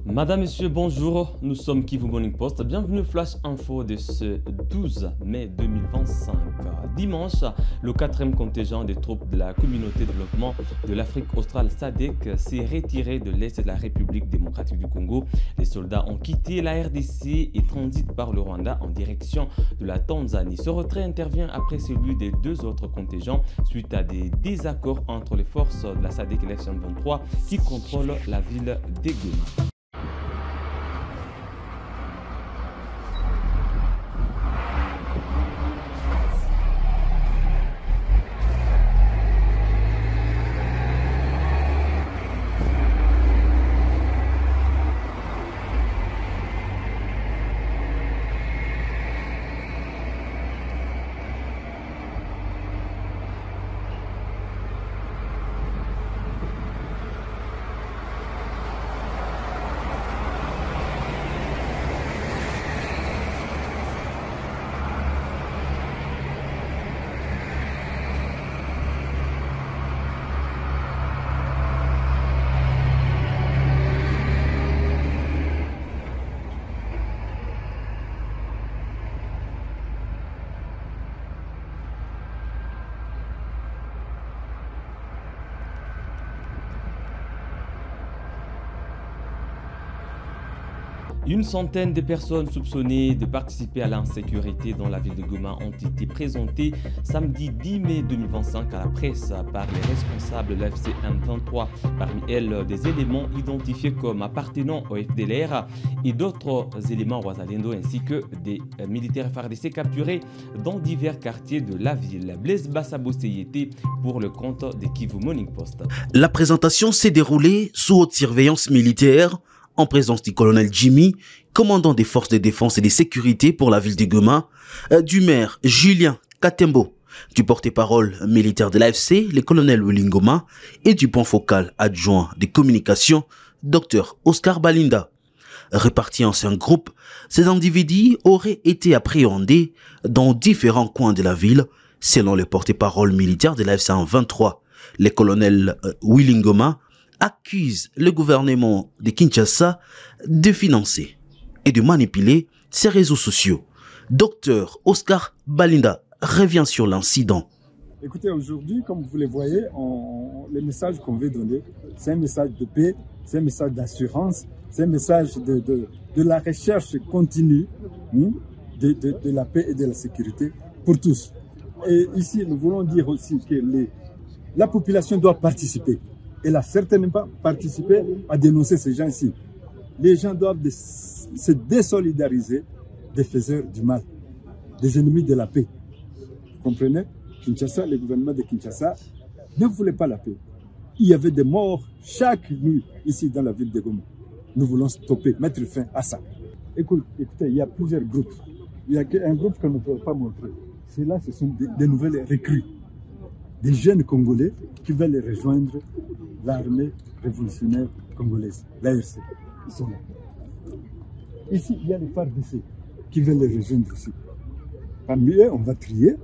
Madame, Monsieur, bonjour, nous sommes Kivu Morning Post. Bienvenue au Flash Info de ce 12 mai 2025. Dimanche, le 4e contingent des troupes de la communauté de développement de l'Afrique australe SADC s'est retiré de l'Est de la République démocratique du Congo. Les soldats ont quitté la RDC et transitent par le Rwanda en direction de la Tanzanie. Ce retrait intervient après celui des deux autres contingents suite à des désaccords entre les forces de la SADC et l'F-23 qui contrôlent la ville d'Egoma. Une centaine de personnes soupçonnées de participer à l'insécurité dans la ville de Goma ont été présentées samedi 10 mai 2025 à la presse par les responsables de l'AFC M23. Parmi elles, des éléments identifiés comme appartenant au FDLR et d'autres éléments Wazalendo ainsi que des militaires FARDC capturés dans divers quartiers de la ville. Blaise Bassabosé y était pour le compte de Kivu Morning Post. La présentation s'est déroulée sous haute surveillance militaire en présence du colonel Jimmy, commandant des forces de défense et de sécurité pour la ville de Goma, du maire Julien Katembo, du porte-parole militaire de l'AFC, le colonel Willy Ngoma, et du point focal adjoint des communications, Dr Oscar Balinda. Répartis en 5 groupes, ces individus auraient été appréhendés dans différents coins de la ville, selon le porte-parole militaire de l'AFC en 23, le colonel Willy Ngoma, accuse le gouvernement de Kinshasa de financer et de manipuler ses réseaux sociaux. Docteur Oscar Balinda revient sur l'incident. Écoutez, aujourd'hui, comme vous le voyez, le message qu'on veut donner, c'est un message de paix, c'est un message d'assurance, c'est un message de la recherche continue de la paix et de la sécurité pour tous. Et ici, nous voulons dire aussi que la population doit participer. Elle a certainement participé à dénoncer ces gens-ci. Les gens doivent se désolidariser des faiseurs du mal, des ennemis de la paix. Vous comprenez? Kinshasa, le gouvernement de Kinshasa ne voulait pas la paix. Il y avait des morts chaque nuit ici dans la ville de Goma. Nous voulons stopper, mettre fin à ça. Écoutez, il y a plusieurs groupes. Il y a un groupe qu'on ne peut pas montrer. Ceux-là, ce sont des nouvelles recrues. Des jeunes Congolais qui veulent rejoindre l'armée révolutionnaire congolaise, l'ARC. Ils sont là. Ici, il y a les FARDC qui veulent les rejoindre aussi. Parmi eux, on va trier,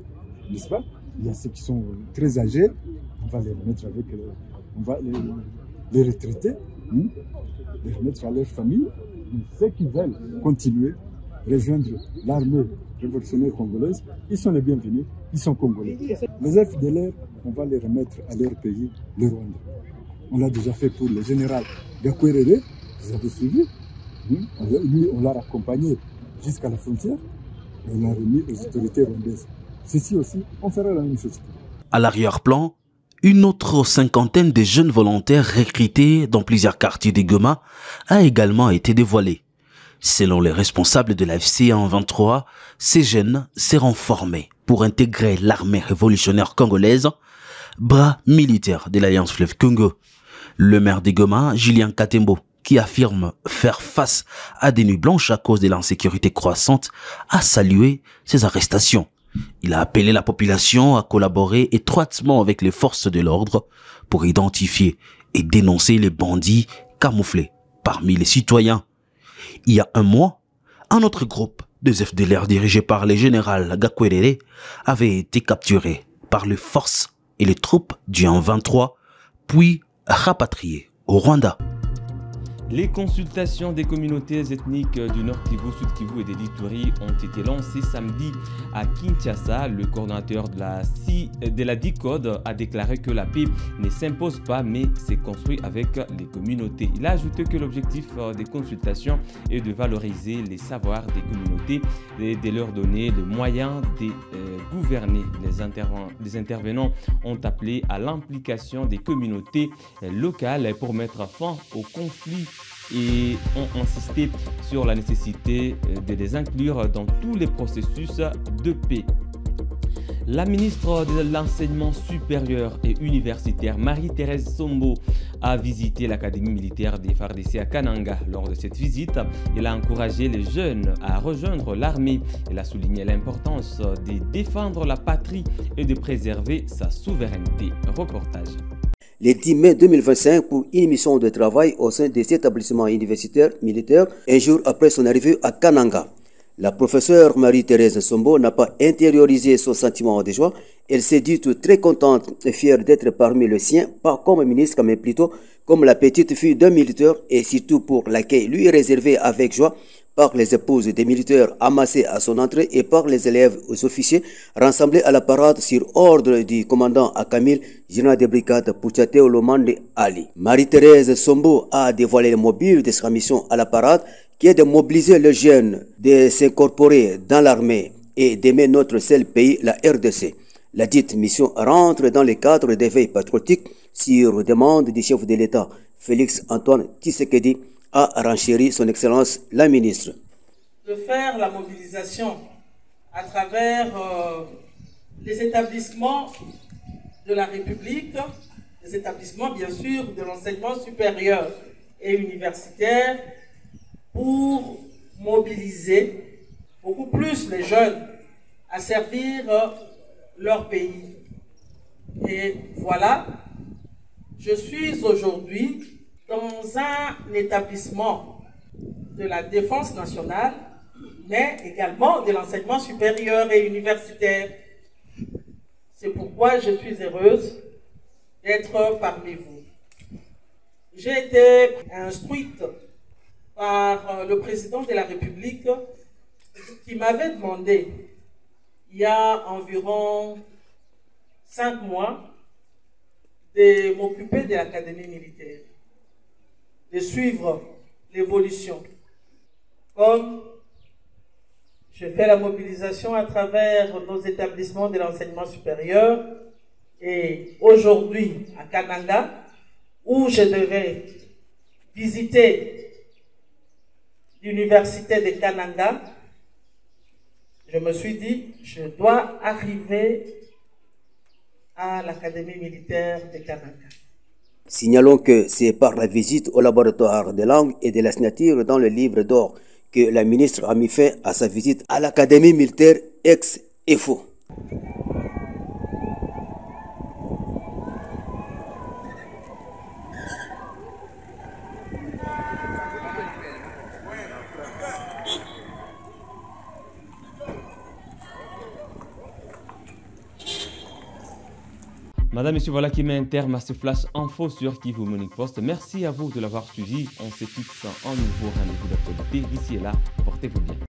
n'est-ce pas? Il y a ceux qui sont très âgés, on va les remettre avec on va les retraiter, les remettre à leur famille. Ceux qui veulent continuer, rejoindre l'armée révolutionnaire congolaise, ils sont les bienvenus, ils sont congolais. Les FDLR, on va les remettre à leur pays, le Rwanda. On l'a déjà fait pour le général Gakwerere, vous avez suivi. Lui, on l'a accompagné jusqu'à la frontière et on l'a remis aux autorités rwandaises. Ceci aussi, on fera la même chose. À l'arrière-plan, une autre cinquantaine de jeunes volontaires recrutés dans plusieurs quartiers de Goma a également été dévoilée. Selon les responsables de l'AFC en 23, ces jeunes seront formés pour intégrer l'armée révolutionnaire congolaise, bras militaire de l'Alliance Fleuve Congo. Le maire de Goma, Julien Katembo, qui affirme faire face à des nuits blanches à cause de l'insécurité croissante, a salué ces arrestations. Il a appelé la population à collaborer étroitement avec les forces de l'ordre pour identifier et dénoncer les bandits camouflés parmi les citoyens. Il y a un mois, un autre groupe de FDLR dirigé par le général Gakwerere avait été capturé par les forces et les troupes du 23, puis rapatrié au Rwanda. Les consultations des communautés ethniques du Nord Kivu, Sud Kivu et des Ituri ont été lancées samedi à Kinshasa. Le coordinateur de la DICODE a déclaré que la paix ne s'impose pas mais s'est construit avec les communautés. Il a ajouté que l'objectif des consultations est de valoriser les savoirs des communautés et de leur donner le moyen de gouverner. Les intervenants ont appelé à l'implication des communautés locales pour mettre fin au conflit et ont insisté sur la nécessité de les inclure dans tous les processus de paix. La ministre de l'Enseignement supérieur et universitaire, Marie-Thérèse Sombo, a visité l'académie militaire des FARDC à Kananga. Lors de cette visite, elle a encouragé les jeunes à rejoindre l'armée. Elle a souligné l'importance de défendre la patrie et de préserver sa souveraineté. Reportage. Le 10 mai 2025 pour une mission de travail au sein des établissements universitaires militaires, un jour après son arrivée à Kananga. La professeure Marie-Thérèse Sombo n'a pas intériorisé son sentiment de joie. Elle s'est dite très contente et fière d'être parmi les siens, pas comme ministre, mais plutôt comme la petite fille d'un militaire et surtout pour l'accueil lui réservé avec joie par les épouses des militaires amassés à son entrée et par les élèves aux officiers rassemblés à la parade sur ordre du commandant Akamil, général de brigade Pouchate Olomande Ali. Marie-Thérèse Sombo a dévoilé le mobile de sa mission à la parade qui est de mobiliser les jeunes, de s'incorporer dans l'armée et d'aimer notre seul pays, la RDC. La dite mission rentre dans le cadre d'éveil patriotique sur demande du chef de l'État, Félix Antoine Tshisekedi, a renchéri son Excellence la ministre. De faire la mobilisation à travers les établissements de la République, les établissements bien sûr de l'enseignement supérieur et universitaire, pour mobiliser beaucoup plus les jeunes à servir leur pays. Et voilà, je suis aujourd'hui dans un établissement de la défense nationale, mais également de l'enseignement supérieur et universitaire. C'est pourquoi je suis heureuse d'être parmi vous. J'ai été instruite par le président de la République qui m'avait demandé, il y a environ 5 mois, de m'occuper de l'académie militaire, de suivre l'évolution. Comme je fais la mobilisation à travers nos établissements de l'enseignement supérieur et aujourd'hui à Kananga, où je devais visiter l'université de Kananga, je me suis dit, je dois arriver à l'académie militaire de Kananga. Signalons que c'est par la visite au laboratoire de langue et de la signature dans le livre d'or que la ministre a mis fin à sa visite à l'académie militaire ex-EFO. Madame, Messieurs, voilà qui met un terme à ce flash info sur Kivu Morning Post. Merci à vous de l'avoir suivi. On se fixe un nouveau rendez-vous d'actualité. D'ici là, portez-vous bien.